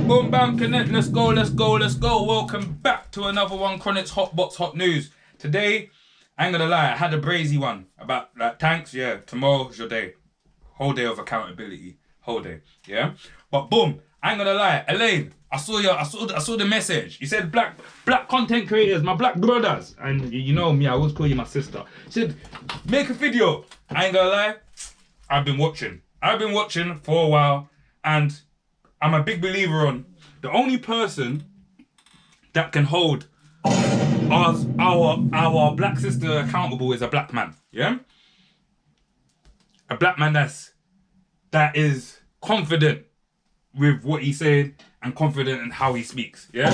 Boom, bam, connect. Let's go, let's go, let's go. Welcome back to another one. Chronic's Hot Box Hot News. Today, I ain't gonna lie, I had a brazy one about like tanks. Yeah, tomorrow's your day. Whole day of accountability. Whole day. Yeah. But boom, I ain't gonna lie, Elaine. I saw the message. You said black content creators, my black brothers, and you know me. I always call you my sister. She said make a video. I ain't gonna lie, I've been watching for a while, and I'm a big believer on the only person that can hold our black sister accountable is a black man. Yeah, a black man that is confident with what he said and confident in how he speaks. Yeah,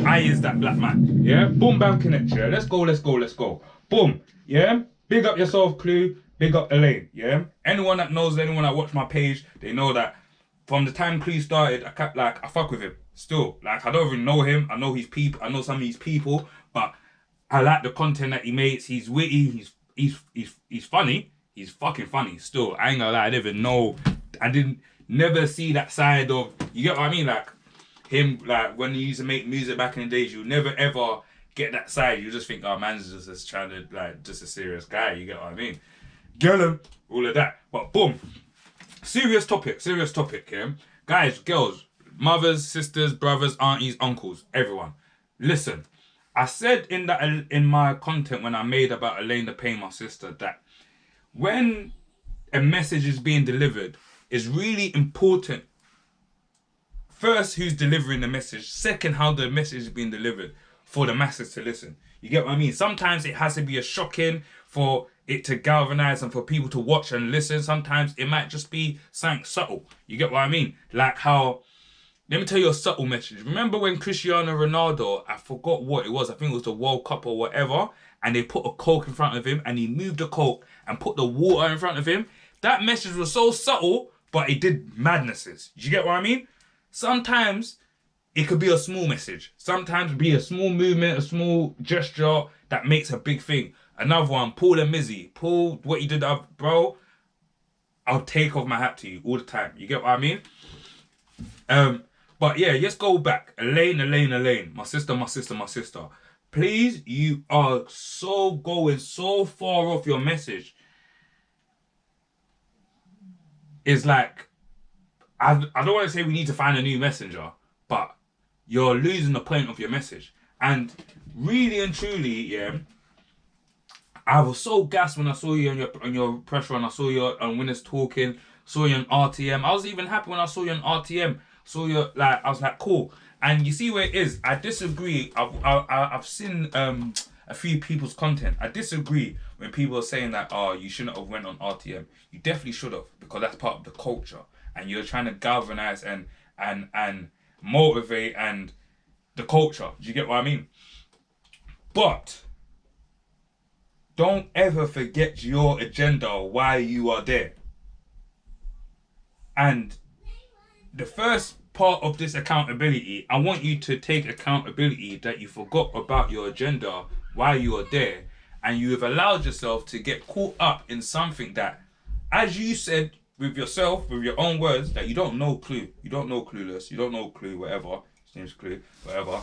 I is that black man. Yeah, boom, bam, connect. Yeah, let's go, let's go, let's go. Boom. Yeah, big up yourself, Clue. Big up Elaine. Yeah, anyone that knows, anyone that watch my page, they know that from the time Clue started, I fuck with him still. Like, I don't even know him. I know his people. I know some of his people, but I like the content that he makes. He's witty. He's funny. He's fucking funny still. I ain't gonna lie. I didn't even know. I didn't never see that side of. You get what I mean? Like him. Like when he used to make music back in the days, you never ever get that side. You just think, oh, man's just trying to like just a serious guy. You get what I mean? Get him. All of that. But boom. Serious topic, yeah? Guys, girls, mothers, sisters, brothers, aunties, uncles, everyone. Listen, I said in my content when I made about Elaine The Pain, my sister, that when a message is being delivered, it's really important. First, who's delivering the message. Second, how the message is being delivered for the masses to listen. You get what I mean? Sometimes it has to be a shocking for it to galvanize and for people to watch and listen. Sometimes it might just be something subtle. You get what I mean? Like how, let me tell you a subtle message. Remember when Cristiano Ronaldo, I forgot what it was, I think it was the World Cup or whatever, and they put a Coke in front of him and he moved the Coke and put the water in front of him? That message was so subtle, but it did madnesses. You get what I mean? Sometimes it could be a small message. Sometimes it be a small movement, a small gesture that makes a big thing. Another one, Paul and Mizzy. Paul, what you did up, bro, I'll take off my hat to you all the time. You get what I mean? But yeah, let's go back. Elaine. My sister. Please, you are going so far off your message. It's like, I don't want to say we need to find a new messenger, but you're losing the point of your message. And really and truly, yeah, I was so gassed when I saw you on your press run. I saw you on Winners Talking. Saw you on RTM. I was even happy when I saw you on RTM. Saw you I was like, cool. And you see where it is. I disagree. I've seen a few people's content. I disagree when people are saying that, oh, you shouldn't have went on RTM. You definitely should have, because that's part of the culture, and you're trying to galvanize and motivate and the culture. Do you get what I mean? But don't ever forget your agenda, why you are there. And the first part of this accountability, I want you to take accountability that you forgot about your agenda, why you are there, and you have allowed yourself to get caught up in something that, as you said with yourself, with your own words, that you don't know Clue. You don't know Clueless. You don't know Clue, whatever. His name's Clue, whatever.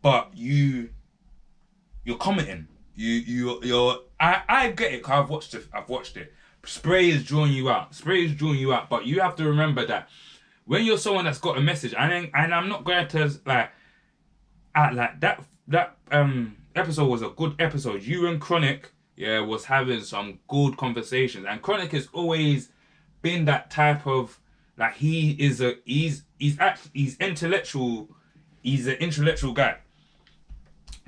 But you're commenting. I get it, because I've watched it. Spray is drawing you out. But you have to remember that when you're someone that's got a message, and I'm not going to act like that episode was a good episode. You and Chronic, yeah, was having some good conversations, and Chronic has always been that type of, like, he's intellectual. He's an intellectual guy.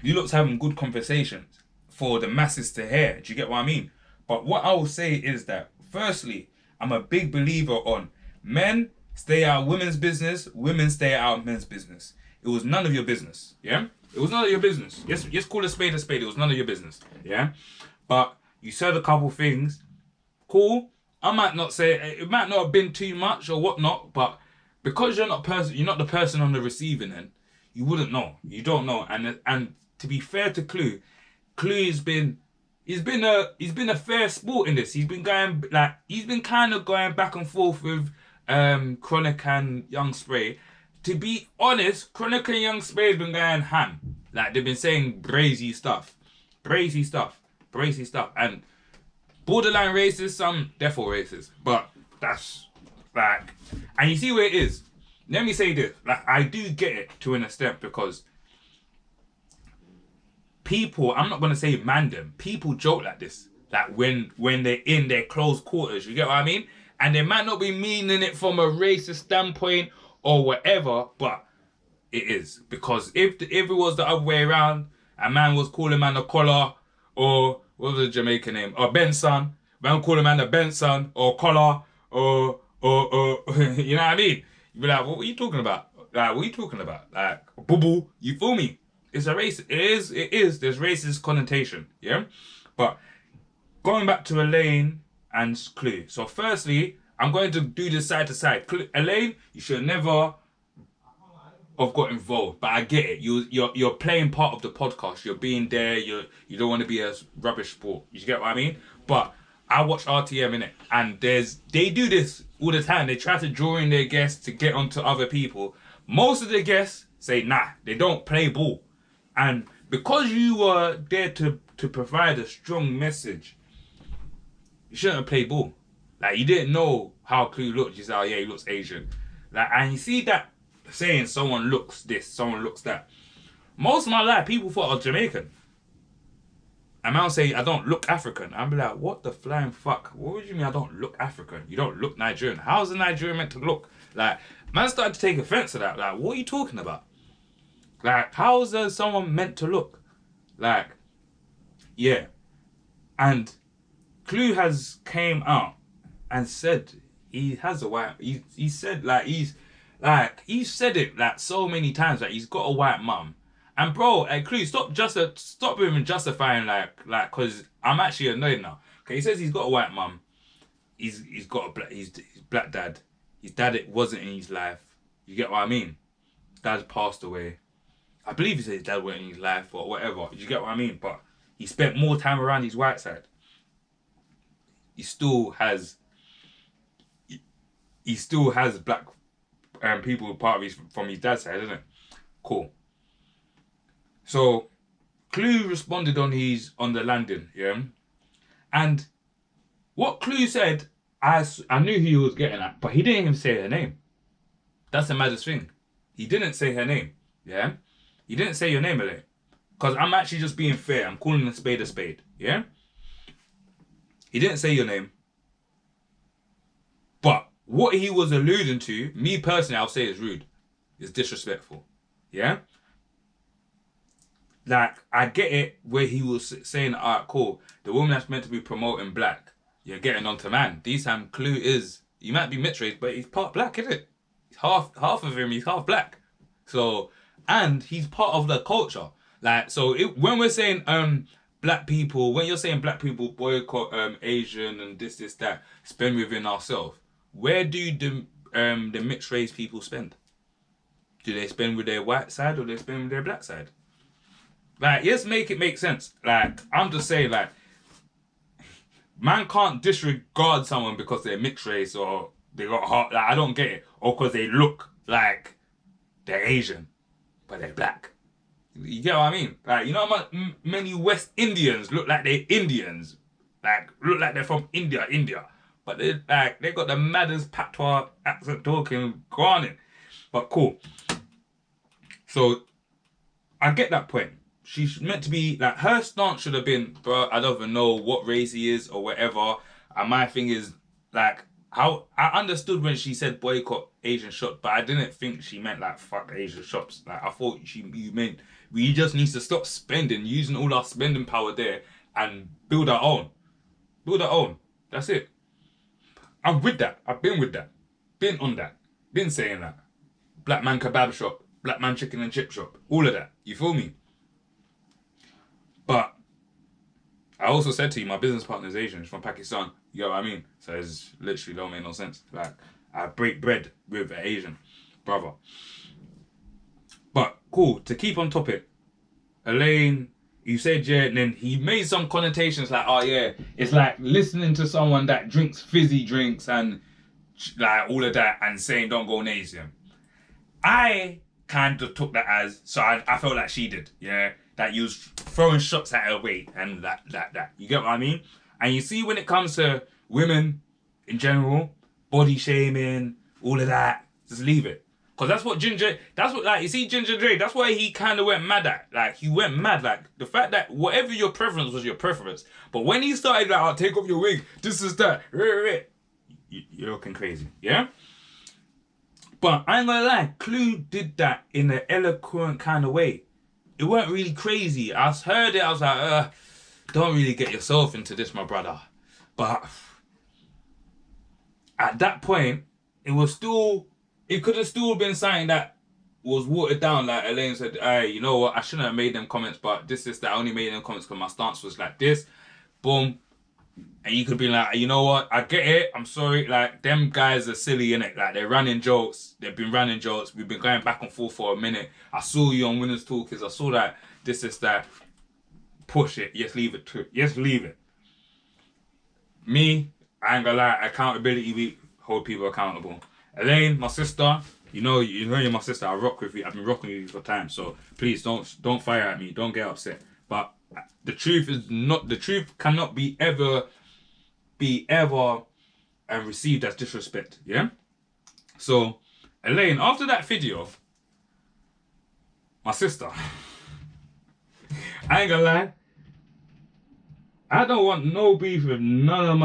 You lot's having good conversations for the masses to hear. Do you get what I mean? But what I will say is that, firstly, I'm a big believer on men stay out of women's business, women stay out of men's business. It was none of your business, yeah? It was none of your business. Yes, call a spade a spade. It was none of your business, yeah? But you said a couple things. Cool. I might not say, it might not have been too much or whatnot, but because you're not the person on the receiving end, you wouldn't know. You don't know. And to be fair to Clue, Clue's been a fair sport in this. He's been kind of going back and forth with Chronic and Young Spray. To be honest, Chronic and Young Spray's been going ham. Like, they've been saying brazy stuff. Brazy stuff. And borderline racist, some definitely racist. But that's, like... And you see where it is. Let me say this. Like, I do get it to an extent because people, I'm not going to say man them, people joke like this. Like, when they're in their close quarters, you get what I mean? And they might not be meaning it from a racist standpoint or whatever, but it is. Because if it was the other way around, a man was calling man a collar, or what was the Jamaican name? Or Benson. Man calling man a Benson, or collar, or you know what I mean? You'd be like, what are you talking about? Like, what are you talking about? Like, boo-boo, you feel me? It's a race. It is. There's racist connotation, yeah? But going back to Elaine and Clue. So firstly, I'm going to do this side to side. Elaine, you should never have got involved, but I get it. You're playing part of the podcast. You're being there. You don't want to be a rubbish sport. You get what I mean? But I watch RTM in it, and they do this all the time. They try to draw in their guests to get onto other people. Most of the guests say nah. They don't play ball, and because you were there to provide a strong message, you shouldn't have played ball. Like, you didn't know how Clue looked. You said, oh yeah, he looks Asian. Like, and you see that saying someone looks this, someone looks that. Most of my life, people thought I was Jamaican. And I'll say, I don't look African. I'll be like, what the flying fuck? What would you mean I don't look African? You don't look Nigerian. How's a Nigerian meant to look? Like, man started to take offense to that. Like, what are you talking about? Like, how is someone meant to look? Like, yeah. And Clue has came out and said he has a white... He said, like, he's said it, like, so many times, like, he's got a white mum. And bro, hey, Clue, stop even justifying, like, because I'm actually annoyed now. Okay, he says he's got a white mum. He's got a black dad. His dad wasn't in his life. You get what I mean? Dad's passed away. I believe he said his dad wasn't in his life or whatever. You get what I mean? But he spent more time around his white side. He still has black people part of from his dad's side, isn't it? Cool. So Clue responded on the landing, yeah? And what Clue said, I knew who he was getting at, but he didn't even say her name. That's the maddest thing. He didn't say her name, yeah? He didn't say your name, Elaine. Because I'm actually just being fair. I'm calling a spade, yeah? He didn't say your name. But what he was alluding to, me personally, I'll say is rude. It's disrespectful, yeah? Like, I get it where he was saying, alright, cool. The woman that's meant to be promoting black, you're getting onto man. This time Clue is, he might be mixed race, but he's part black, isn't it? Half of him, he's half black. So, and he's part of the culture. Like, so when we're saying black people, when you're saying black people boycott Asian and this, that, spend within ourselves, where do the mixed race people spend? Do they spend with their white side or do they spend with their black side? Like, yes, make it make sense. Like, I'm just saying, like, man can't disregard someone because they're mixed race or they got heart. Like, I don't get it. Or because they look like they're Asian, but they're black. You get what I mean? Like, you know how many West Indians look like they're Indians? Like, look like they're from India. But they got the maddest patois accent talking, granted. But cool. So, I get that point. She's meant to be, like, her stance should have been, bro, I don't even know what race he is or whatever. And my thing is, like, how I understood when she said boycott Asian shops, but I didn't think she meant, like, fuck Asian shops. Like, I thought you meant we just need to stop spending, using all our spending power there and build our own. Build our own. That's it. I'm with that. I've been with that. Been on that. Been saying that. Black man kebab shop. Black man chicken and chip shop. All of that. You feel me? But I also said to you, my business partner is Asian. She's from Pakistan. You know what I mean? So it's literally don't make no sense. Like, I break bread with an Asian brother. But cool, to keep on topic, Elaine, you said yeah, and then he made some connotations like, oh yeah, it's like listening to someone that drinks fizzy drinks and like all of that, and saying don't go Nazium. I kind of took that as, so I felt like she did, yeah, that you was throwing shots at her weight and that. You get what I mean? And you see when it comes to women in general, body shaming, all of that, just leave it. Because like, you see Ginger Dre, that's why he kind of went mad at. Like, he went mad. Like, the fact that whatever your preference was your preference. But when he started like, oh, take off your wig, this is that, you're looking crazy, yeah? But I ain't gonna lie, Clue did that in an eloquent kind of way. It weren't really crazy. I heard it, I was like, don't really get yourself into this, my brother. But at that point, it could have still been something that was watered down. Like Elaine said, hey, you know what, I shouldn't have made them comments, but this is that. I only made them comments because my stance was like this. Boom. And you could be like, you know what, I get it, I'm sorry, like, them guys are silly, innit? Like, they're running jokes, they've been running jokes, we've been going back and forth for a minute. I saw you on Winners Talkers, I saw that, this is that. Push it, yes, leave it too. Yes, leave it. Me, I ain't gonna lie, accountability week, hold people accountable. Elaine, my sister, you know you're my sister, I rock with you, I've been rocking with you for time, so please don't fire at me, don't get upset. But the truth cannot be ever received as disrespect, yeah? So, Elaine, after that video, my sister, I ain't gonna lie, I don't want no beef with none of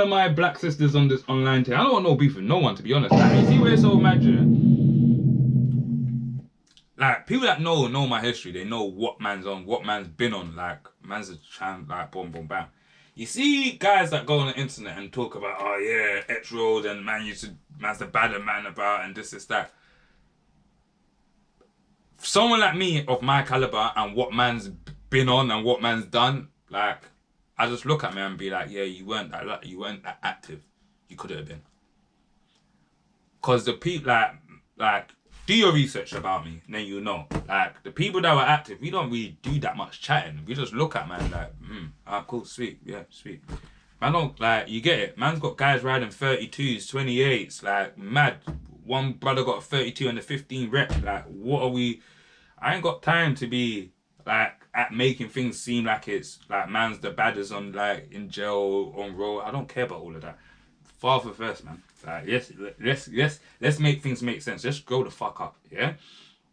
my black sisters on this online thing. I don't want no beef with no one, to be honest. Like, you see where it's so mad, yeah? Like, people that know my history, they know what man's on, what man's been on. Like, man's a trying, like, boom, boom, bam. You see guys that go on the internet and talk about, oh yeah, X-Road and man's the badder man about and this is that. Someone like me of my caliber and what man's been on and what man's done, like, I just look at me and be like, yeah, you weren't that active. You could have been. Cause the people like do your research about me, and then you know. Like, the people that were active, we don't really do that much chatting. We just look at man like, cool, sweet, yeah, sweet. Man don't, like, you get it. Man's got guys riding 32s, 28s, like, mad. One brother got a 32 and a 15 rep. Like, what are we? I ain't got time to be, like, at making things seem like it's, like, man's the baddest on, like, in jail, on road. I don't care about all of that. Father first, man. Like, let's make things make sense. Just grow the fuck up, yeah?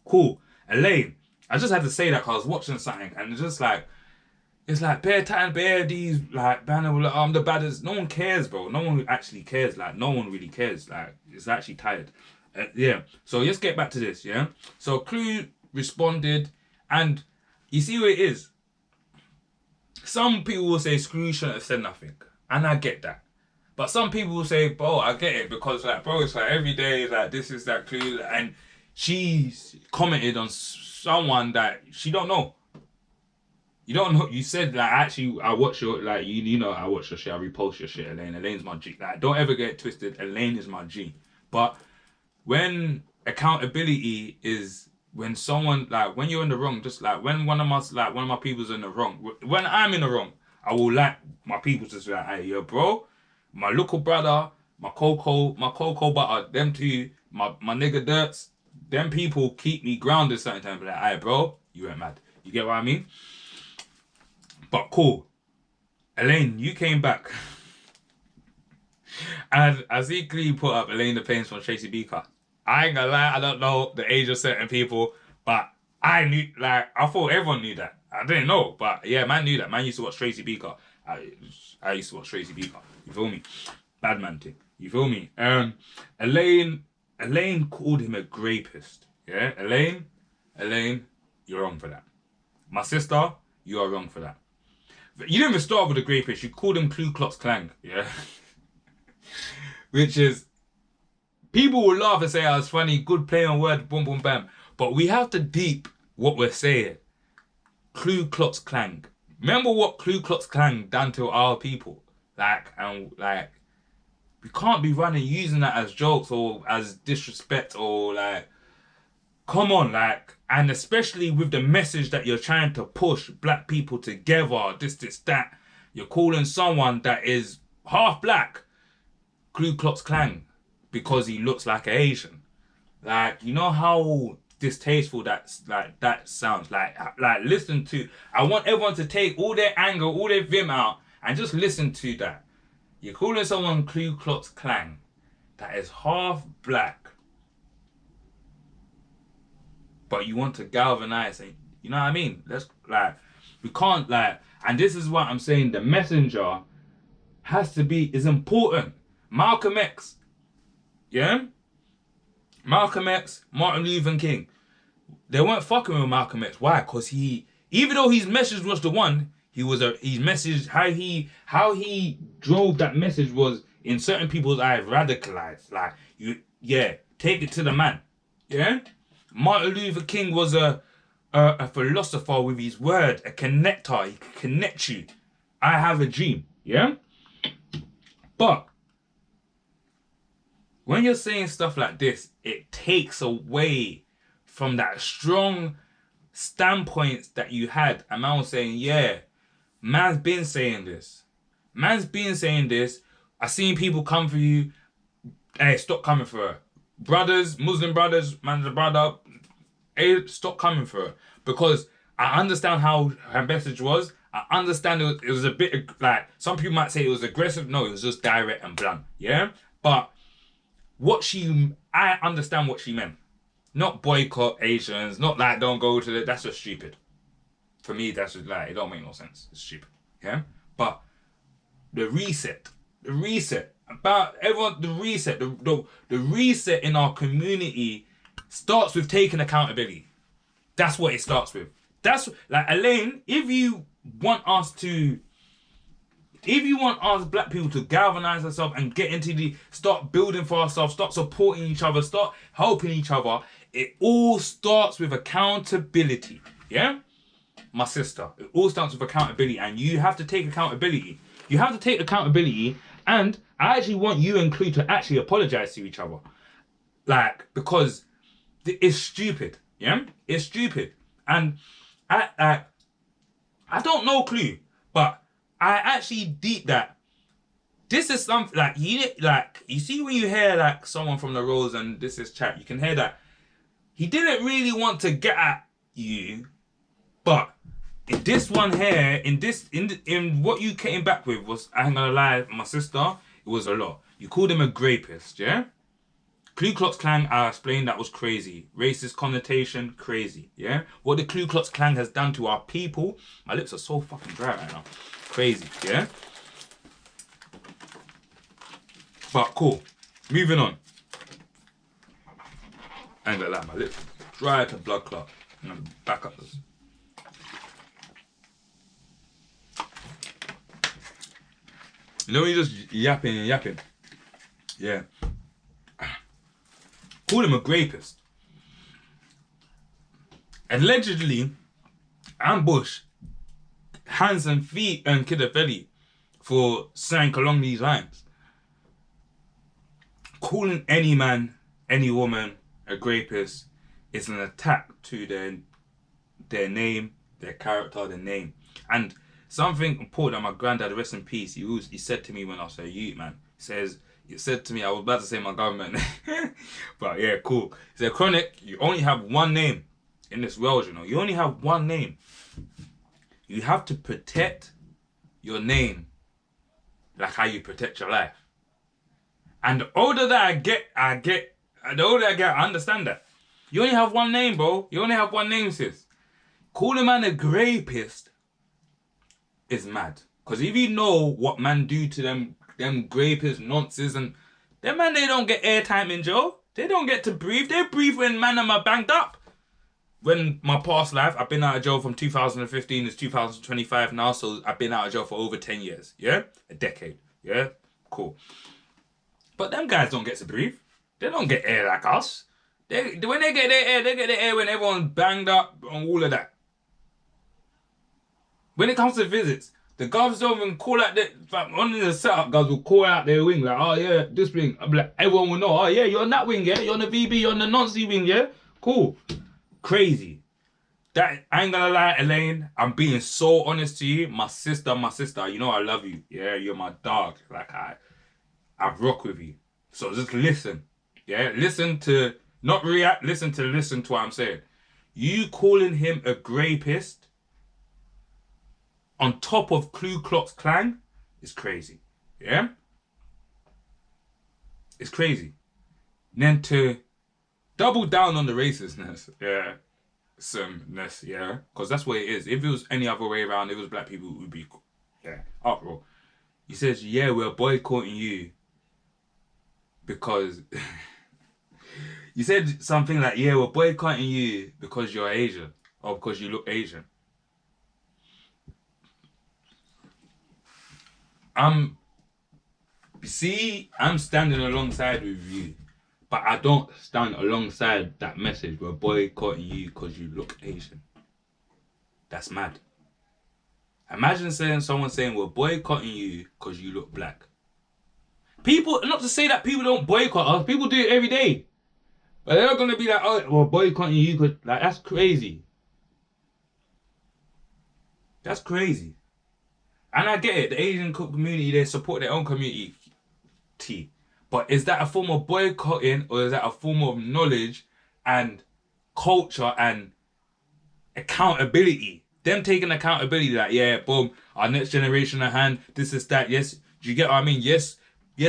Cool. Elaine, I just had to say that because I was watching something and it's just like, it's like, bear these, like, banner, like, I'm the baddest. No one cares, bro. No one actually cares. Like, no one really cares. Like, it's actually tired. Yeah. So let's get back to this, yeah? So Clue responded, and you see what it is. Some people will say Clue shouldn't have said nothing, and I get that. But some people will say, bro, I get it, because, like, bro, it's like every day, like, this is that Clue, and she's commented on someone that she don't know. You don't know. You said, like, actually, I watch your, like, you know, I watch your shit, I repost your shit, Elaine. Elaine's my G. Like, don't ever get it twisted. Elaine is my G. But when accountability is when someone, like, when you're in the wrong, just like when one of my people's in the wrong, when I'm in the wrong, I will like my people to say, like, hey, yo, bro, my little brother, my cocoa butter, them two, my nigga Dirts, them people keep me grounded sometimes. Like, hey, bro, you ain't mad. You get what I mean? But cool. Elaine, you came back. And I see Glee put up Elaine The Pain from Tracy Beaker. I ain't gonna lie, I don't know the age of certain people, but I knew, like, I thought everyone knew that. I didn't know, but yeah, man knew that. Man used to watch Tracy Beaker. I used to watch Tracy Beaker. You feel me? Bad man thing. You feel me? Elaine called him a grapist. Yeah? Elaine, you're wrong for that. My sister, you are wrong for that. You didn't even start with a grapist. You called him Ku Klux Klan. Yeah? Which is, people will laugh and say, oh, it's funny, good play on word, boom, boom, bam. But we have to deep what we're saying. Ku Klux Klan. Remember what Ku Klux Klan done to our people? We can't be running using that as jokes or as disrespect or, like, come on, like, and especially with the message that you're trying to push black people together, this, that. You're calling someone that is half black Ku Klux Klan because he looks like an Asian. Like, you know how distasteful that sounds. Like listen to. I want everyone to take all their anger, all their vim out, and just listen to that. You're calling someone Ku Klux Klan that is half black, but you want to galvanize and you know what I mean? Let's we can't and this is what I'm saying. The messenger is important. Malcolm X, yeah. Malcolm X, Martin Luther King. They weren't fucking with Malcolm X. Why? Because even though his message was the one, his message, how he drove that message was in certain people's eyes radicalized. Like take it to the man. Yeah. Martin Luther King was a philosopher with his word, a connector. He could connect you. I have a dream. Yeah. But when you're saying stuff like this, it takes away from that strong standpoints that you had. And man was saying, yeah, man's been saying this. Man's been saying this. I seen people come for you. Hey, stop coming for her. Brothers, Muslim brothers, man's a brother. Hey, stop coming for her. Because I understand how her message was. I understand it was a bit like, some people might say it was aggressive. No, it was just direct and blunt. Yeah? But I understand what she meant. Not boycott Asians, not like don't go to the, that's just stupid. For me, that's just like, it don't make no sense. It's stupid. Yeah? But the reset, about everyone, the reset in our community starts with taking accountability. That's what it starts with. That's like, Elaine, if you want us black people to galvanize ourselves and get into start building for ourselves, start supporting each other, start helping each other, it all starts with accountability. Yeah? My sister, it all starts with accountability, and you have to take accountability. You have to take accountability, and I actually want you and Clue to actually apologize to each other. Like, because it's stupid. Yeah? It's stupid. And I don't know Clue, but I actually deep that this is something like you see when you hear like someone from the roads and this is chat, you can hear that he didn't really want to get at you, but in this one here, in what you came back with was, I ain't gonna lie, my sister, it was a lot. You called him a grapist, yeah? Ku Klux Klan, I explained, that was crazy. Racist connotation, crazy, yeah? What the Ku Klux Klan has done to our people, my lips are so fucking dry right now. Crazy, yeah? But cool. Moving on. I ain't gonna lie, my lips dry to blood clot. And I'm back up this. You know when you're just yapping and yapping? Yeah. Call him a grapist. Allegedly ambushed hands and feet and Kidafeli for saying along these lines. Calling any man, any woman a grapist is an attack to their name, their character, their name. And something important that my granddad, rest in peace, he said to me when I was a youth, man. He said to me, I was about to say my government name, but yeah, cool. He said, Chronic, you only have one name in this world, you know. You only have one name. You have to protect your name like how you protect your life. And the older that I understand that. You only have one name, bro. You only have one name, sis. Calling a man a grapist is mad. Because if you know what man do to them grapist nonsense, and them man, they don't get airtime in jail. They don't get to breathe. They breathe when man am banged up. When my past life, I've been out of jail from 2015 to 2025 now, so I've been out of jail for over 10 years. Yeah? A decade. Yeah? Cool. But them guys don't get to breathe. They don't get air like us. When they get their air when everyone's banged up and all of that. When it comes to visits, the guards don't even call out on the setup, guys will call out their wing, like, oh yeah, this wing. I'm like, everyone will know, oh yeah, you're on that wing, yeah? You're on the VB, you're on the non-C wing, yeah? Cool. Crazy. That, I ain't gonna lie, Elaine, I'm being so honest to you. My sister, you know I love you, yeah? You're my dog. Like, I rock with you. So just listen. Yeah, listen to, not react, listen to what I'm saying. You calling him a rapist on top of Ku Klux Klan is crazy. Yeah? It's crazy. And then to double down on the racistness, yeah, someness, yeah, because that's what it is. If it was any other way around, if it was black people, it would be, yeah, uproar. He says, yeah, we're boycotting you because you said something like, yeah, we're boycotting you because you're Asian or because you look Asian. I'm standing alongside with you, but I don't stand alongside that message. We're boycotting you because you look Asian. That's mad. Imagine someone saying we're boycotting you because you look black. People, not to say that people don't boycott us, people do it every day. But they're not going to be like, oh, we're boycotting you because, like, that's crazy. That's crazy. And I get it, the Asian community, they support their own community. But is that a form of boycotting or is that a form of knowledge and culture and accountability? Them taking accountability, like, yeah, boom, our next generation at hand, this is that, yes. Do you get what I mean? Yes,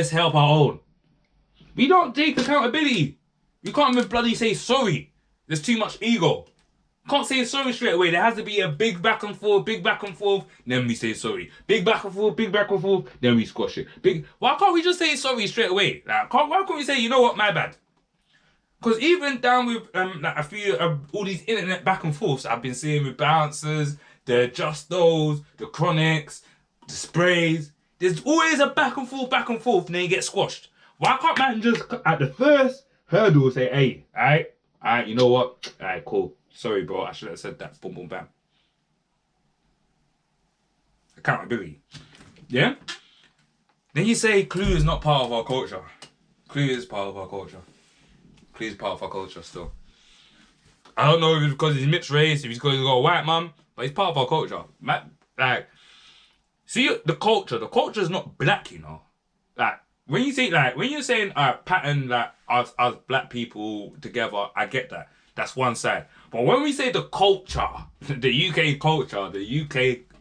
help our own. We don't take accountability. You can't even bloody say sorry. There's too much ego. Can't say sorry straight away. There has to be a big back and forth, then we say sorry. Big back and forth, then we squash it. Why can't we just say sorry straight away? Like, why can't we say, you know what, my bad? Because even down with like a few all these internet back and forths I've been seeing with bouncers, the Justos, the Chronics, the Sprays, there's always a back and forth, and then you get squashed. Why can't man just at the first hurdle say, hey, alright, you know what? Alright, cool. Sorry, bro, I should have said that. Boom, boom, bam. Accountability. Yeah? Then you say Clue is not part of our culture. Clue is part of our culture. Clue is part of our culture still. I don't know if it's because he's mixed race, if he's because he's got a white mum, but he's part of our culture. Like, see, the culture is not black, you know? Like, when you say, like, when you're saying pattern, like, us black people together, I get that. That's one side. But when we say the culture, the UK culture,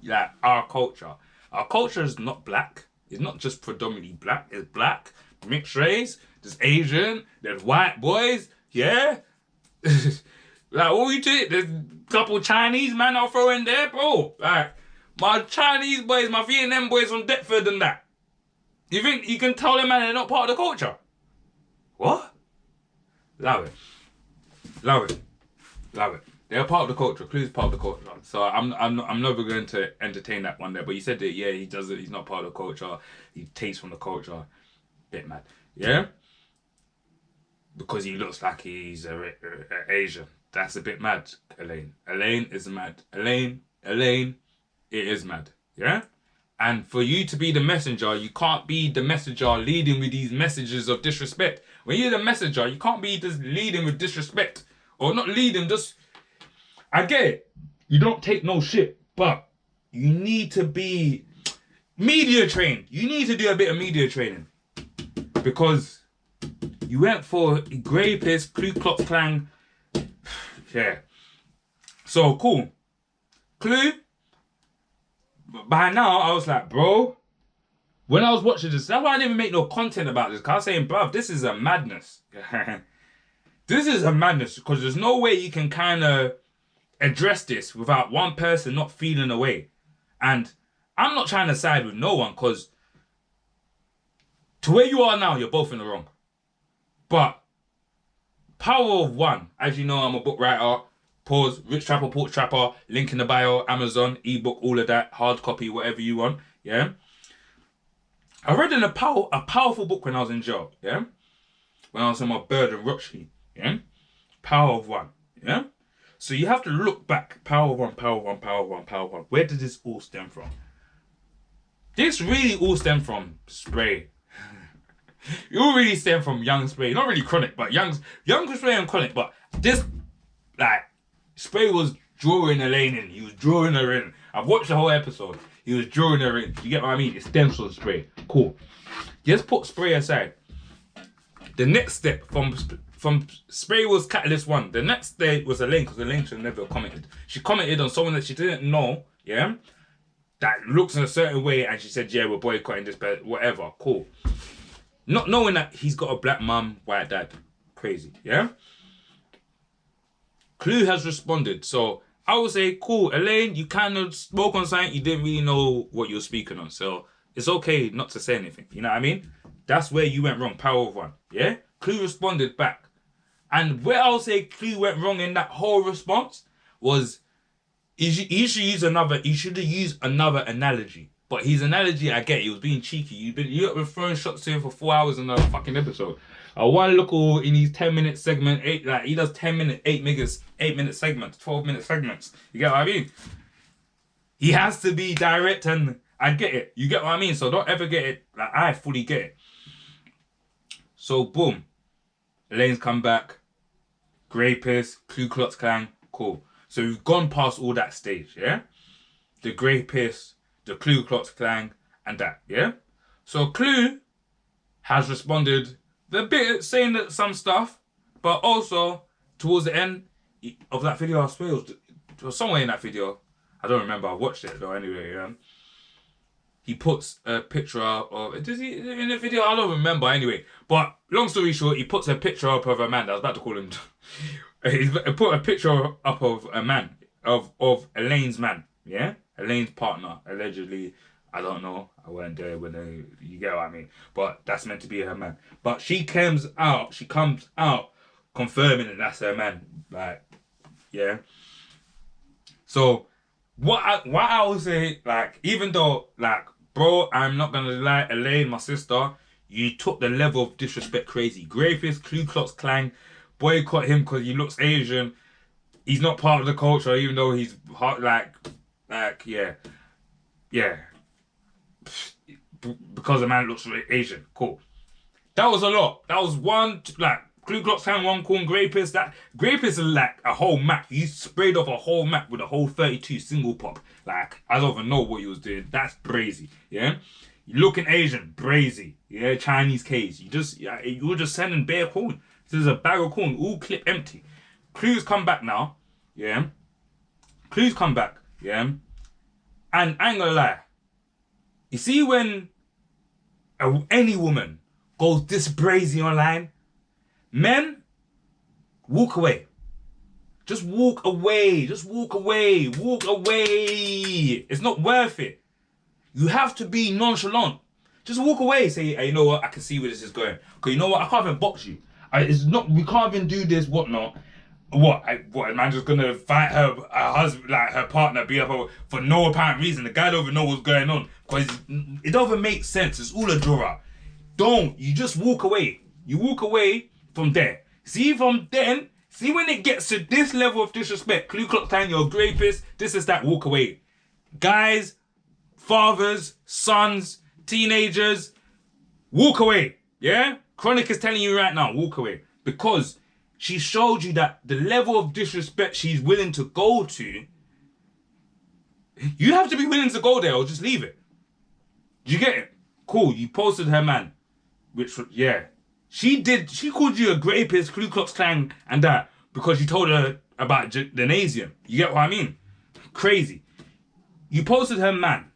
like, our culture is not black. It's not just predominantly black. It's black, mixed race, there's Asian, there's white boys, yeah? Like, what we do? There's a couple Chinese man I'll throw in there, bro. Like, my Chinese boys, my Vietnam boys from Deptford and that. You think you can tell them, man, they're not part of the culture? What? Love it. They're part of the culture. Clue's part of the culture. So I'm never going to entertain that one there. But you said that, yeah, he doesn't. He's not part of the culture. He takes from the culture. Bit mad. Yeah? Because he looks like he's a Asian. That's a bit mad, Elaine. Elaine is mad. Elaine, it is mad. Yeah? And for you to be the messenger, you can't be the messenger leading with these messages of disrespect. When you're the messenger, you can't be just leading with disrespect. Or not leading, just... I get it. You don't take no shit. But you need to be media trained. You need to do a bit of media training. Because you went for rapist, Ku Klux Klan. Yeah. So, cool. Clue. By now, I was like, bro, when I was watching this, that's why I didn't even make no content about this. Because I was saying, bruv, this is a madness. This is a madness. Because there's no way you can kind of address this without one person not feeling away. And I'm not trying to side with no one. Because to where you are now, you're both in the wrong. But power of one. As you know, I'm a book writer. Pause, Rich Trapper, Porch Trapper, link in the bio, Amazon, ebook, all of that, hard copy, whatever you want, yeah? I read in a powerful book when I was in jail, yeah? When I was on my bird and Rochley, yeah? Power of one, yeah? So you have to look back, power of one. Where did this all stem from? This really all stemmed from Spray. It all really stemmed from Young Spray, not really Chronic, but Young Spray and Chronic, but this, like, Spray was drawing Elaine in. He was drawing her in. I've watched the whole episode. He was drawing her in. You get what I mean? It stems from Spray. Cool. Just put spray aside. The next step from spray was catalyst one. The next step was Elaine, because Elaine should never commented. She commented on someone that she didn't know, yeah, that looks in a certain way, and she said, yeah, we're boycotting this, but whatever, cool. Not knowing that he's got a black mum, white dad. Crazy, yeah? Clue has responded, so I would say, cool, Elaine, you kind of spoke on something, you didn't really know what you were speaking on, so it's okay not to say anything, you know what I mean? That's where you went wrong, power of one, yeah? Clue responded back. And where I'll say Clue went wrong in that whole response was, he should have used another analogy. But his analogy, I get, he was being cheeky. You were throwing shots to him for 4 hours in a fucking episode. One local in his 10-minute segment, he does 10-minute, 8-minute segments, 12-minute segments. You get what I mean? He has to be direct, and I get it. You get what I mean? So don't ever get it. Like, I fully get it. So boom, Elaine's come back. Grey Piss, Ku Klux Klan, cool. So we've gone past all that stage, yeah? The Grey Piss, the Ku Klux Klan, and that, yeah? So Clue has responded the bit saying that some stuff, but also towards the end of that video, I swear it was somewhere in that video. I don't remember. I watched it though anyway. He puts a picture of, does he in the video? I don't remember anyway. But long story short, he puts a picture up of a man. I was about to call him. He put a picture up of a man, of Elaine's man. Yeah, Elaine's partner allegedly. I don't know. I weren't there when you get what I mean. But that's meant to be her man. But she comes out confirming that that's her man. Like, yeah. So what I would say, like, even though, like, bro, I'm not gonna lie, Elaine, my sister, you took the level of disrespect crazy. Greyface, Ku Klux Klan, boycott him because he looks Asian. He's not part of the culture, even though he's hot, like, yeah. Because a man looks Asian. Cool. That was a lot. That was one, like, Ku Klux Klan, one corn, Grey Piss. That Grey Piss is like a whole map. You sprayed off a whole map with a whole 32 single pop. Like, I don't even know what you was doing. That's brazy. Yeah? You looking Asian, brazy. Yeah? Chinese case. You were just sending bare corn. This is a bag of corn, all clip empty. Clue's come back now. Yeah? Clue's come back. Yeah? And I ain't gonna lie. You see when any woman goes this brazy online, men, walk away. Just walk away. Just walk away. Walk away. It's not worth it. You have to be nonchalant. Just walk away. Say, hey, you know what? I can see where this is going. Because you know what? I can't even box you. We can't even do this, whatnot. What, man just gonna fight her husband, like her partner, be up for no apparent reason? The guy don't even know what's going on. Because it doesn't make sense. It's all a draw. Don't. You just walk away. You walk away from there. See from then, see when it gets to this level of disrespect, Ku Klux Klan, you're a rapist, this is that, walk away. Guys, fathers, sons, teenagers, walk away. Yeah? Chronic is telling you right now, walk away. Because she showed you that the level of disrespect she's willing to go to, you have to be willing to go there or just leave it. Do you get it? Cool, you posted her man. Which, yeah. She called you a rapist, Ku Klux Klan, and that because you told her about the Nazium. You get what I mean? Crazy. You posted her man.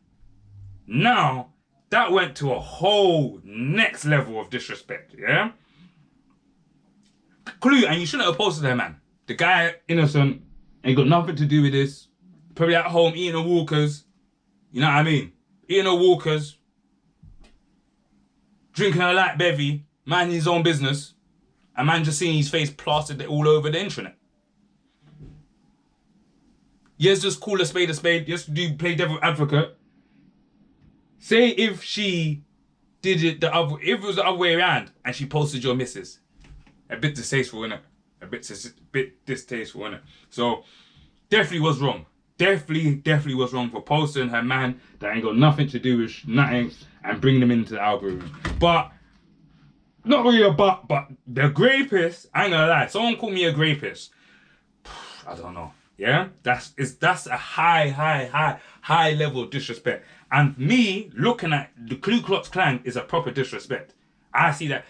Now, that went to a whole next level of disrespect, yeah? Clue, and you shouldn't have posted her man. The guy, innocent, ain't got nothing to do with this. Probably at home eating a Walkers. You know what I mean? Eating a Walkers. Drinking a light bevy. Minding his own business. A man just seeing his face plastered all over the internet. Yes, just call a spade a spade. Yes, do play devil advocate. Say if she did it if it was the other way around and she posted your missus. A bit distasteful, innit? A bit distasteful, innit? So, definitely was wrong. Definitely was wrong for posting her man that ain't got nothing to do with nothing and bringing them into the algorithm. But, not really a but the rapist, I ain't gonna lie, someone called me a rapist. I don't know. Yeah? That's a high level of disrespect. And me looking at the Ku Klux Klan is a proper disrespect. I see that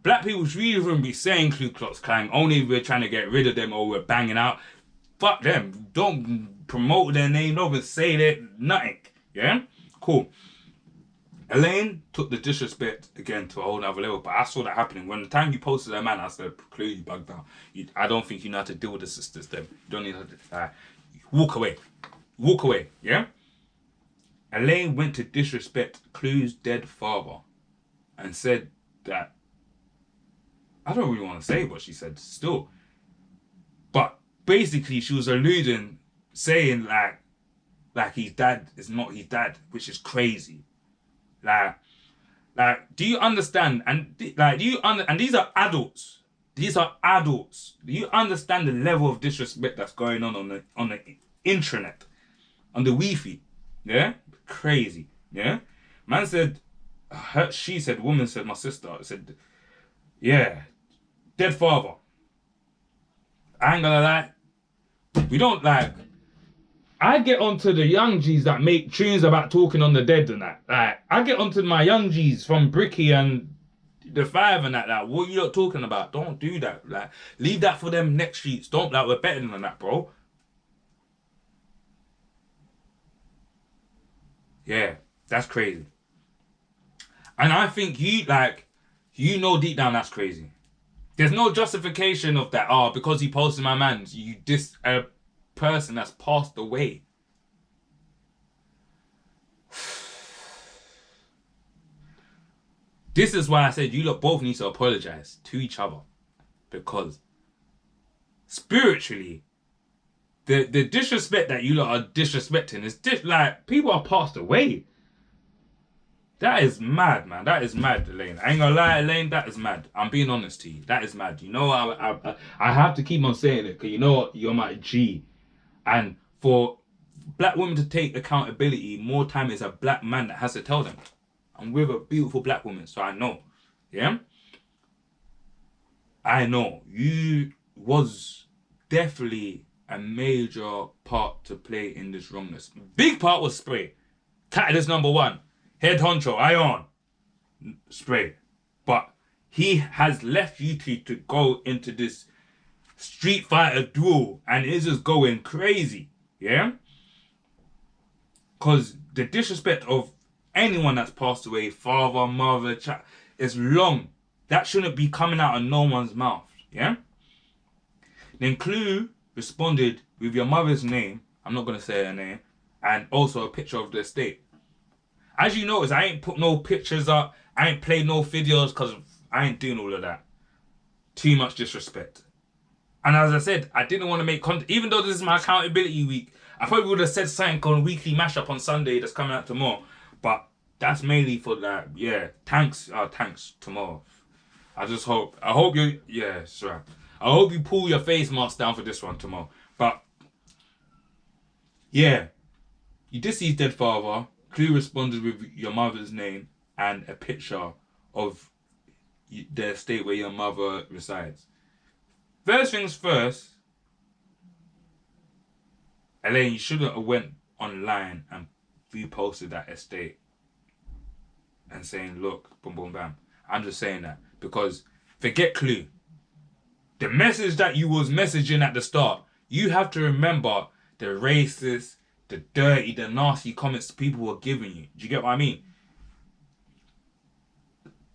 black people should even be saying Ku Klux Klan only if we're trying to get rid of them or we're banging out. Fuck them. Don't promote their name. Don't even say that. Nothing. Yeah? Cool. Elaine took the disrespect again to a whole nother level, but I saw that happening. When the time you posted that man, I said, clearly you bugged out. I don't think you know how to deal with the sisters then. You don't need to walk away. Walk away, yeah? Elaine went to disrespect Clue's dead father and said that, I don't really want to say what she said still, but basically she was alluding, saying like his dad is not his dad, which is crazy. Like, do you understand? And and these are adults. These are adults. Do you understand the level of disrespect that's going on the intranet, on the Wi-Fi? Yeah, crazy. Yeah, man said, she said, woman said, my sister said, yeah, dead father. I ain't gonna lie. We don't like. I get onto the young G's that make tunes about talking on the dead and that. Like, I get onto my young G's from Bricky and the Five and that. Like, what you lot talking about? Don't do that. Like, leave that for them next streets. Don't, like, we're better than that, bro. Yeah, that's crazy. And I think you know deep down that's crazy. There's no justification of that. Oh, because he posted my man, you diss a person that's passed away. This is why I said you lot both need to apologize to each other, because spiritually, the disrespect that you lot are disrespecting is like people are passed away. That is mad, man. That is mad, Elaine. I ain't gonna lie, Elaine. That is mad. I'm being honest to you. That is mad. You know, I have to keep on saying it because you know what? You're my G. And for black women to take accountability, more time is a black man that has to tell them. I'm with a beautiful black woman, so I know. Yeah? I know. You was definitely a major part to play in this wrongness. Big part was Spray. Catalyst number 1. Head honcho, Ion. Spray. But he has left you two to go into this Street Fighter duel and it's just going crazy. Yeah? Because the disrespect of anyone that's passed away, father, mother, is long. That shouldn't be coming out of no one's mouth. Yeah? Then Clue responded with your mother's name, I'm not going to say her name, and also a picture of the estate. As you notice, I ain't put no pictures up, I ain't played no videos because I ain't doing all of that. Too much disrespect. And as I said, I didn't want to make content, even though this is my accountability week. I probably would have said something on Weekly Mashup on Sunday that's coming out tomorrow. But that's mainly for that, yeah, thanks tomorrow. I hope you, yeah, sure. I hope you pull your face mask down for this one tomorrow. But, yeah, you did see his dead father. Clue responded with your mother's name and a picture of the estate where your mother resides. First things first, Elaine, you shouldn't have went online and reposted that estate and saying, look, boom, boom, bam. I'm just saying that because forget Clue. The message that you was messaging at the start, you have to remember the racist, the dirty, the nasty comments people were giving you. Do you get what I mean?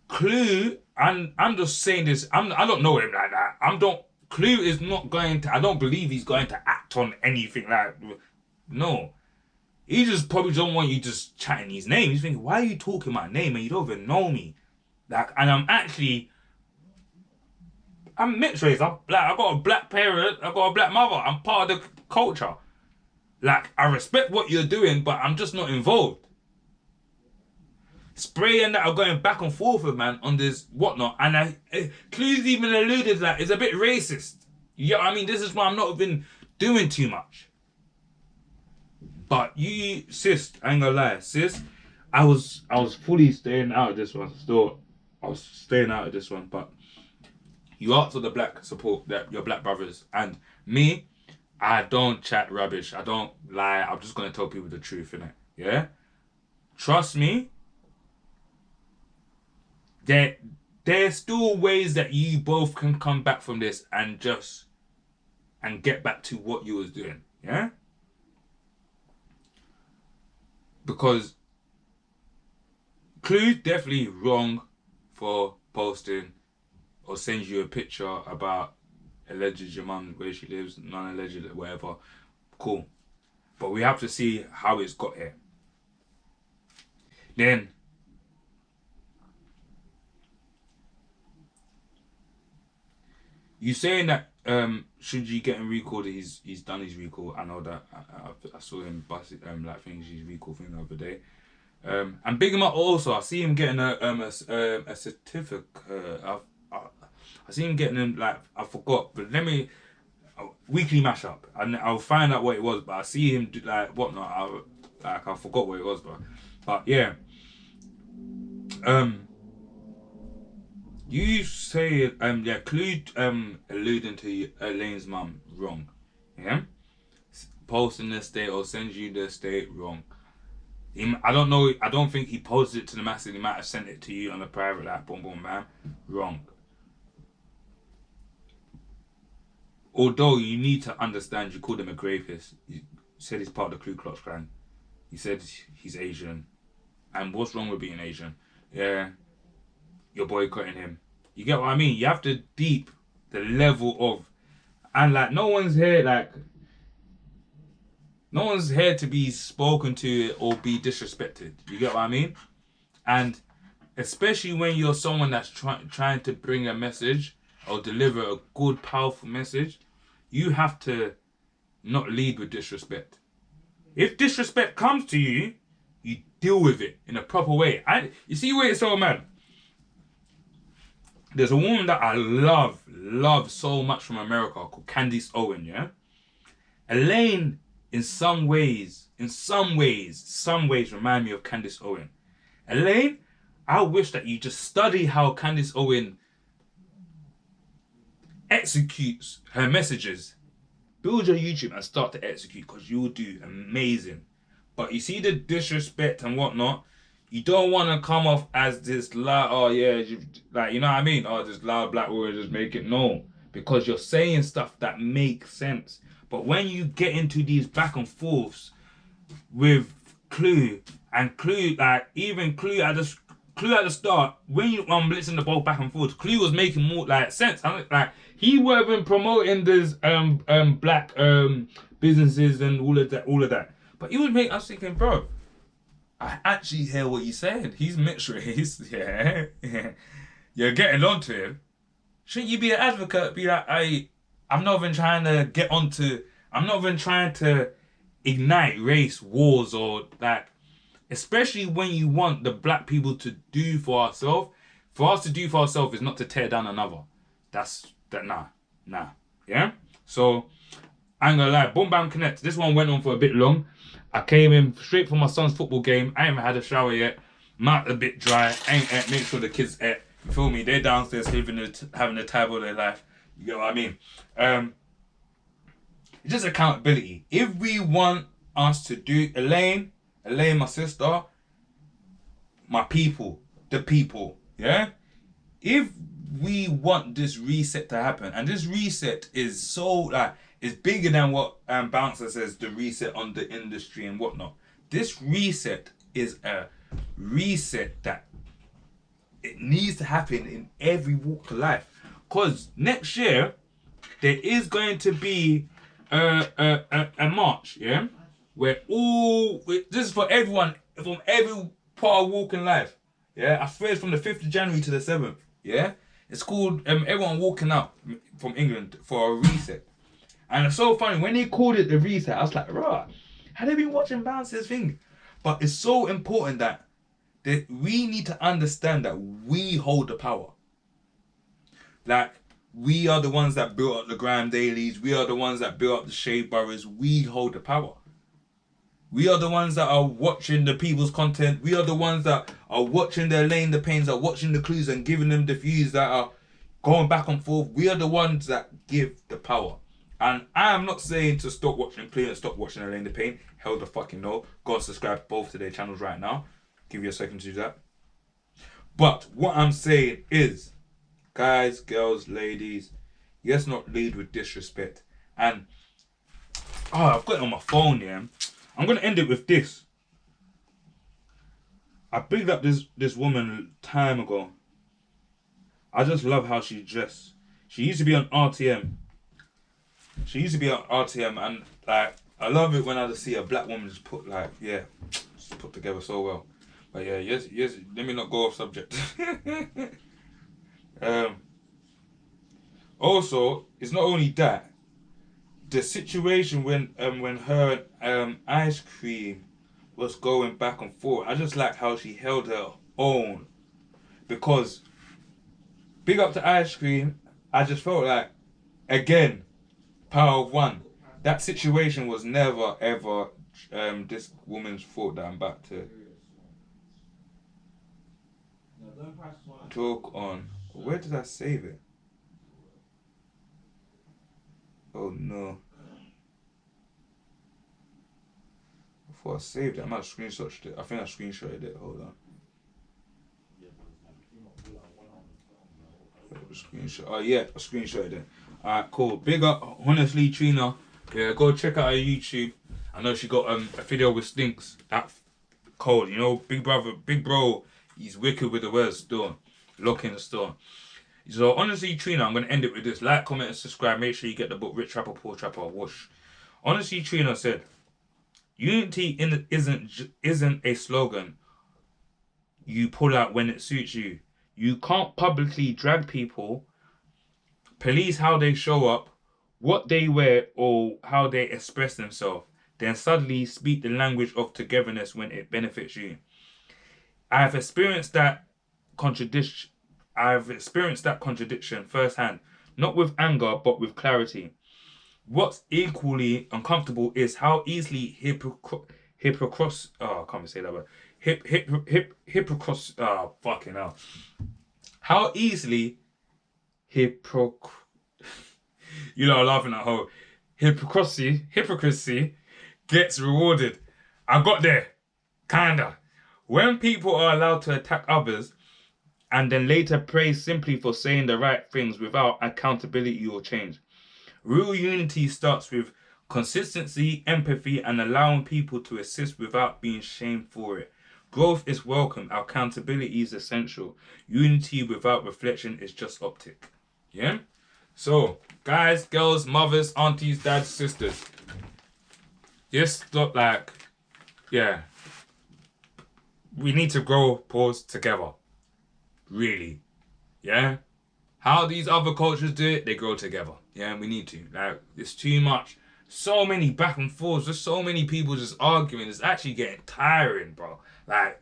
Clue, and I'm just saying this, I don't know him like that. Clue is not going to, I don't believe he's going to act on anything like, no. He just probably don't want you just chatting his name. He's thinking, why are you talking my name and you don't even know me? Like, and I'm mixed race. I'm black. I got a black parent. I got a black mother. I'm part of the culture. Like, I respect what you're doing, but I'm just not involved. Spray and that are going back and forth with man on this whatnot, and Clue's even alluded that it's a bit racist. You know what I mean? This is why I'm not even doing too much. But you, sis, I ain't gonna lie, sis, I was fully staying out of this one. Still, I was staying out of this one, but you asked for the black support, that your black brothers, and me, I don't chat rubbish. I don't lie. I'm just gonna tell people the truth, innit? Yeah. trust me, there's still ways that you both can come back from this and get back to what you was doing. Yeah? Because Clue definitely wrong for posting or sends you a picture about alleged your mum, where she lives, non-alleged, whatever. Cool. But we have to see how it's got here. Then you saying that should you get him recalled? He's done his recall. I know that. I saw him bust it, like things his recall thing the other day. And big him up also. I see him getting a certificate. I see him getting him, like, I forgot, but let me weekly mashup, and I'll find out what it was. But I see him do, like, whatnot. I forgot what it was, but yeah. You say yeah, Clue alluding to Elaine's mum wrong, yeah. Posting the state or sends you the state wrong. I don't know. I don't think he posted it to the masses. He might have sent it to you on a private, like, boom, boom, bam. Wrong. Although you need to understand, you called him a rapist. You said he's part of the Ku Klux Klan. You said he's Asian. And what's wrong with being Asian? Yeah, you're boycotting him. You get what I mean? You have to deep the level of, and like no one's here to be spoken to or be disrespected. You get what I mean? And especially when you're someone that's trying to bring a message or deliver a good, powerful message, you have to not lead with disrespect. If disrespect comes to you, you deal with it in a proper way. And you see where it's so mad? There's a woman that I love so much from America called Candace Owen, yeah? Elaine, in some ways remind me of Candace Owen. Elaine, I wish that you just study how Candace Owen executes her messages. Build your YouTube and start to execute, because you will do amazing. But you see the disrespect and whatnot, you don't want to come off as this loud, oh yeah, like, you know what I mean? Oh, this loud black woman just make it. No, because you're saying stuff that makes sense. But when you get into these back and forths with Clue, and Clue, like, even Clue at the start, when you listen to both back and forth, Clue was making more like sense. Like, he wasn't promoting this black businesses and all of that. But he was making us thinking, bro, I actually hear what he's saying. He's mixed race, yeah. You're getting onto him. Shouldn't you be an advocate? Be like, I'm not even trying to ignite race wars or that. Especially when you want the black people to do for ourselves. For us to do for ourselves is not to tear down another. Nah. Yeah? So, I ain't gonna lie, Boom Bam Connect. This one went on for a bit long. I came in straight from my son's football game. I ain't even had a shower yet. Mouth a bit dry. Ain't make sure the kids ate. You feel me? They're downstairs having the time of their life. You get what I mean? It's just accountability. If we want us to do Elaine, my sister, my people, the people, yeah? If we want this reset to happen, and this reset is so, like, it's bigger than what Bouncer says, the reset on the industry and whatnot. This reset is a reset that it needs to happen in every walk of life. Because next year, there is going to be a march, yeah? Where this is for everyone, from every part of walking life, yeah? I swear it's from the 5th of January to the 7th, yeah? It's called everyone walking out from England for a reset. And it's so funny, when they called it the reset, I was like, rah, had they been watching Bounce's thing? But it's so important that we need to understand that we hold the power. Like, we are the ones that built up the Grime Dailies. We are the ones that built up the Shade Boroughs. We hold the power. We are the ones that are watching the people's content. We are the ones that are watching the Elaine The Pains, are watching the clues and giving them the views that are going back and forth. We are the ones that give the power. And I am not saying to stop watching Clue and stop watching Elaine The Pain. Hell the fucking no. Go and subscribe both to their channels right now. Give you a second to do that. But what I'm saying is, guys, girls, ladies, let's not lead with disrespect. And I've got it on my phone, yeah. I'm gonna end it with this. I picked up this woman time ago. I just love how she dressed. She used to be on RTM. And like I love it when I just see a black woman just put just put together so well. But yeah, yes, let me not go off subject. Also, it's not only that. The situation when her ice cream was going back and forth, I just like how she held her own. Because big up to ice cream, I just felt like, again, power of one. That situation was never ever this woman's fault that I'm about to talk on. Where did I save it? Oh no. Before I saved it, I might have screenshotted it. I think I screenshotted it. Hold on. Screenshot. Oh yeah, I screenshotted it. Alright, cool. Big up, honestly, Trina. Yeah, go check out her YouTube. I know she got a video with Stinks. That cold, you know, big bro. He's wicked with the words still. Lock in the store. So honestly, Trina, I'm gonna end it with this. Like, comment, and subscribe. Make sure you get the book Rich Rapper, Poor Trapper, whoosh. Honestly, Trina said, unity isn't a slogan you pull out when it suits you. You can't publicly drag people, police how they show up, what they wear, or how they express themselves, then suddenly speak the language of togetherness when it benefits you. I've experienced that contradiction firsthand, not with anger, but with clarity. What's equally uncomfortable is how easily hypocrisy. Oh, I can't even say that word. Hypocrisy. Oh, fucking hell. How easily you know, laughing at how hypocrisy gets rewarded. I got there, kinda. When people are allowed to attack others and then later praised simply for saying the right things without accountability or change. Real unity starts with consistency, empathy, and allowing people to assist without being shamed for it. Growth is welcome. Accountability is essential. Unity without reflection is just optic. Yeah? So, guys, girls, mothers, aunties, dads, sisters. Just look like, yeah. We need to grow, pause together. Really. Yeah? How these other cultures do it, they grow together. Yeah, we need to. Like, it's too much. So many back and forths. There's so many people just arguing. It's actually getting tiring, bro. Like,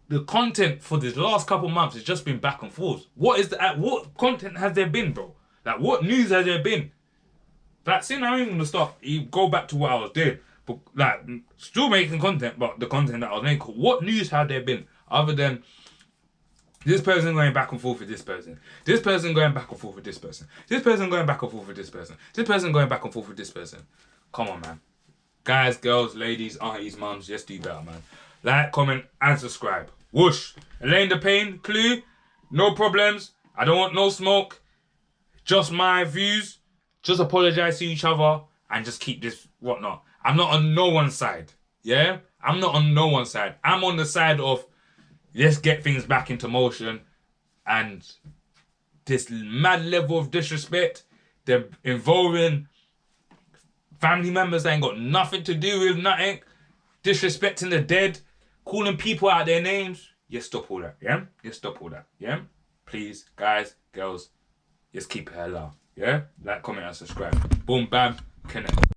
the content for this last couple months has just been back and forths. What content has there been, bro? Like, what news has there been? Like, see, now I'm even gonna start. You go back to what I was doing, but like, still making content, but the content that I was making. What news had there been other than this person going back and forth with this person, this person going back and forth with this person, this person going back and forth with this person, this person going back and forth with this person? Come on, man. Guys, girls, ladies, aunties, mums, just do better, man. Like, comment, and subscribe. Whoosh. Elaine The Pain Clue. No problems. I don't want no smoke. Just my views. Just apologize to each other and just keep this whatnot. I'm not on no one's side. Yeah? I'm not on no one's side. I'm on the side of let's get things back into motion, and this mad level of disrespect, they're involving family members that ain't got nothing to do with nothing, disrespecting the dead, calling people out their names. You stop all that, yeah? You stop all that, yeah? Please, guys, girls, just keep it halal, yeah? Like, comment, and subscribe. Boom, bam, connect.